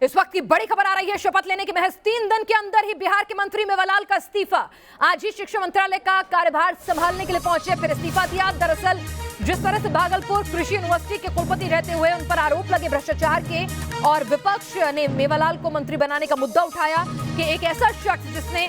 इस वक्त की बड़ी खबर आ रही है। शपथ लेने के महज 3 दिन के अंदर ही बिहार के मंत्री मेवालाल का इस्तीफा। आज ही शिक्षा मंत्रालय का कार्यभार संभालने के लिए पहुंचे, फिर इस्तीफा दिया। दरअसल जिस तरह से भागलपुर कृषि यूनिवर्सिटी के कुलपति रहते हुए उन पर आरोप लगे भ्रष्टाचार के और विपक्ष ने मेवालाल को मंत्री बनाने का मुद्दा उठाया कि एक ऐसा शख्स जिसने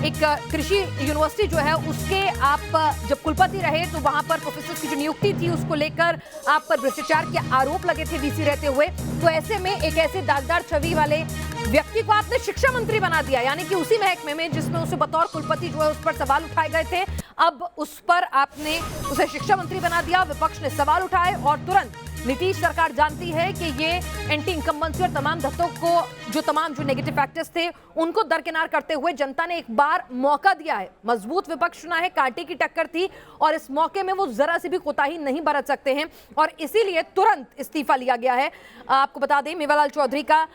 एक कृषि यूनिवर्सिटी जो है उसके आप जब कुलपति रहे तो वहां पर प्रोफेसर की जो नियुक्ति थी उसको लेकर आप पर भ्रष्टाचार के आरोप लगे थे वीसी रहते हुए। तो ऐसे में एक ऐसे दागदार छवि वाले व्यक्ति को आपने शिक्षा मंत्री बना दिया, यानी कि उसी महकमे में जिसमें उसे बतौर कुलपति जो है उस पर सवाल उठाए गए थे, अब उस पर आपने उसे शिक्षा मंत्री बना दिया। विपक्ष ने सवाल उठाए और तुरंत नीतीश सरकार जानती है कि ये एंटी इनकम्बेंसी और तमाम धत्तों को जो नेगेटिव फैक्टर्स थे उनको दरकिनार करते हुए जनता ने एक बार मौका दिया है। मजबूत विपक्ष चुना है, कांटे की टक्कर थी और इस मौके में वो जरा सी भी कोताही नहीं बरत सकते हैं और इसीलिए तुरंत इस्तीफा लिया गया है। आपको बता दें मेवालाल चौधरी का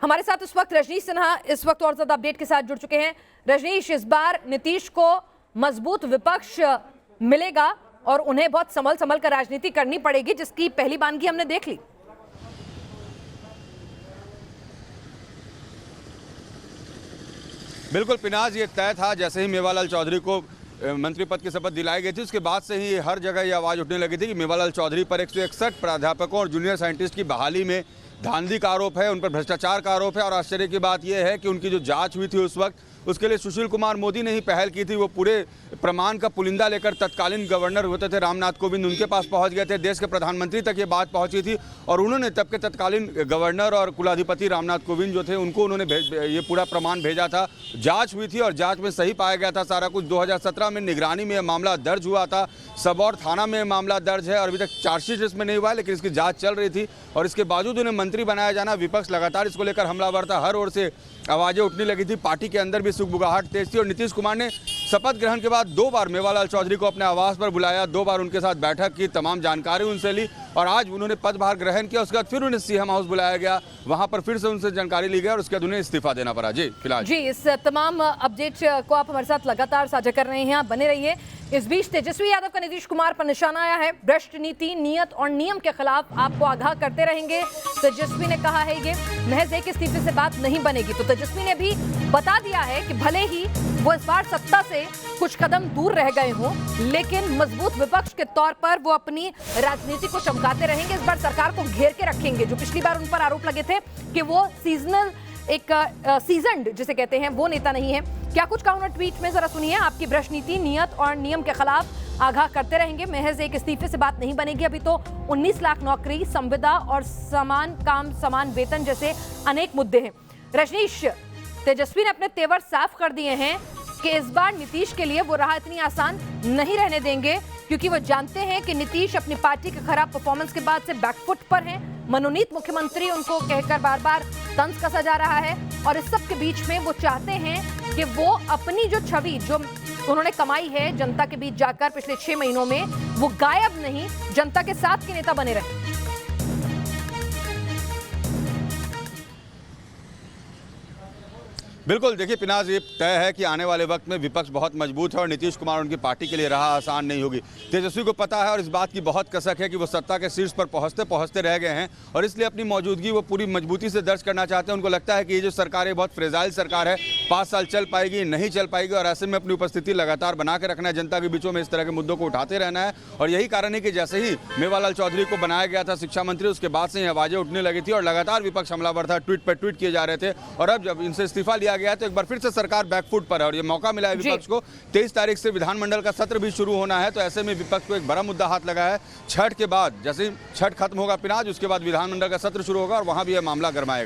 हमारे साथ इस वक्त रजनीश सिन्हा इस वक्त और ज्यादा अपडेट के साथ जुड़ चुके हैं। रजनीश, इस बार नीतीश को मजबूत विपक्ष मिलेगा और उन्हें बहुत संभल कर राजनीति करनी पड़ेगी, जिसकी पहली बानगी हमने देख ली। बिल्कुल पिनाज, ये तय था जैसे ही मेवालाल चौधरी को मंत्री पद की शपथ दिलाई गई थी उसके बाद से ही हर जगह ये आवाज़ उठने लगी थी कि मेवालाल चौधरी पर 161 प्राध्यापकों और जूनियर साइंटिस्ट की बहाली में धांधली का आरोप है, उन पर भ्रष्टाचार का आरोप है। और आश्चर्य की बात यह है कि उनकी जो जांच हुई थी उस वक्त उसके लिए सुशील कुमार मोदी ने ही पहल की थी। वो पूरे प्रमाण का पुलिंदा लेकर तत्कालीन गवर्नर होते थे रामनाथ कोविंद, उनके पास पहुंच गए थे। देश के प्रधानमंत्री तक ये बात पहुंची थी और उन्होंने तब के तत्कालीन गवर्नर और कुलाधिपति रामनाथ कोविंद जो थे उनको उन्होंने ये पूरा प्रमाण भेजा था। जांच हुई थी और जांच में सही पाया गया था सारा कुछ। 2017 में निगरानी में मामला दर्ज हुआ था, सबौर थाना में मामला दर्ज है और अभी तक चार्जशीट इसमें नहीं हुआ है, लेकिन इसकी जाँच चल रही थी। और इसके बावजूद उन्हें मंत्री बनाया जाना, विपक्ष लगातार इसको लेकर हमलावर था, हर ओर से आवाज़ें उठने लगी थी। पार्टी के अंदर भी सुगबुगाहट तेज थी और नीतीश कुमार ने शपथ ग्रहण के बाद 2 बार मेवालाल चौधरी को अपने आवास पर बुलाया, 2 बार उनके साथ बैठक की, तमाम जानकारी उनसे ली और आज उन्होंने पदभार ग्रहण किया। उसके बाद फिर उन्हें सीएम हाउस बुलाया गया, वहां पर फिर से उनसे जानकारी ली गई और उसके बाद उन्हें इस्तीफा देना पड़ा। जी फिलहाल जी इस तमाम अपडेट को आप हमारे साथ लगातार साझा कर रहे हैं, आप बने रहिए। इस बीच तेजस्वी यादव का नीतीश कुमार पर निशाना आया है। भ्रष्ट नीति, नियत और नियम के खिलाफ आपको आगाह करते रहेंगे। तेजस्वी ने कहा है ये महज एक इस्तीफे से बात नहीं बनेगी। तो तेजस्वी ने भी बता दिया है कि भले ही वो इस बार सत्ता से कुछ कदम दूर रह गए हों, लेकिन मजबूत विपक्ष के तौर पर वो अपनी राजनीति को चमकाते रहेंगे। इस बार सरकार को घेर के रखेंगे। जो पिछली बार उन पर आरोप लगे थे कि वो सीजन्ड जिसे कहते हैं वो नेता नहीं है। क्या कुछ कहा उन्होंने ट्वीट में, जरा सुनिए। आपकी भ्रष्ट नीति, नियत और नियम के खिलाफ आगाह करते रहेंगे। महज एक इस्तीफे से बात नहीं बनेगी। अभी तो 19 लाख नौकरी, संविदा और समान काम समान वेतन जैसे अनेक मुद्दे हैं। रजनीश, तेजस्वी ने अपने तेवर साफ कर दिए हैं कि इस बार नीतीश के लिए वो राह इतनी आसान नहीं रहने देंगे, क्योंकि वो जानते हैं कि नीतीश अपनी पार्टी के खराब परफॉर्मेंस के बाद से बैकफुट पर हैं। मनोनीत मुख्यमंत्री उनको कहकर बार बार तंज कसा जा रहा है और इस सब के बीच में वो चाहते हैं कि वो अपनी जो छवि जो उन्होंने कमाई है जनता के बीच जाकर पिछले 6 महीनों में, वो गायब नहीं, जनता के साथ के नेता बने रहे। बिल्कुल, देखिए पिनाज, ये तय है कि आने वाले वक्त में विपक्ष बहुत मजबूत है और नीतीश कुमार उनकी पार्टी के लिए राह आसान नहीं होगी। तेजस्वी को पता है और इस बात की बहुत कसक है कि वो सत्ता के शीर्ष पर पहुंचते रह गए हैं और इसलिए अपनी मौजूदगी वो पूरी मजबूती से दर्ज करना चाहते हैं। उनको लगता है कि ये जो सरकार है बहुत फ्रेजाइल सरकार है, 5 साल चल पाएगी, नहीं चल पाएगी और ऐसे में अपनी उपस्थिति लगातार बना के रखना है, जनता के बीचों में इस तरह के मुद्दों को उठाते रहना है। और यही कारण है कि जैसे ही मेवालाल चौधरी को बनाया गया था शिक्षा मंत्री, उसके बाद से ही आवाज़ें उठने लगी थी और लगातार विपक्ष हमलावर था, ट्वीट पर ट्वीट किए जा रहे थे। और अब जब इनसे इस्तीफा लिया गया तो एक बार फिर से सरकार बैकफुट पर है और ये मौका मिला है विपक्ष को। 23 तारीख से विधानमंडल का सत्र भी शुरू होना है, तो ऐसे में विपक्ष को एक बड़ा मुद्दा हाथ लगा है। छठ के बाद, जैसे ही छठ खत्म होगा पिनाज, उसके बाद विधानमंडल का सत्र शुरू होगा और वहां भी यह मामला गरमाएगा।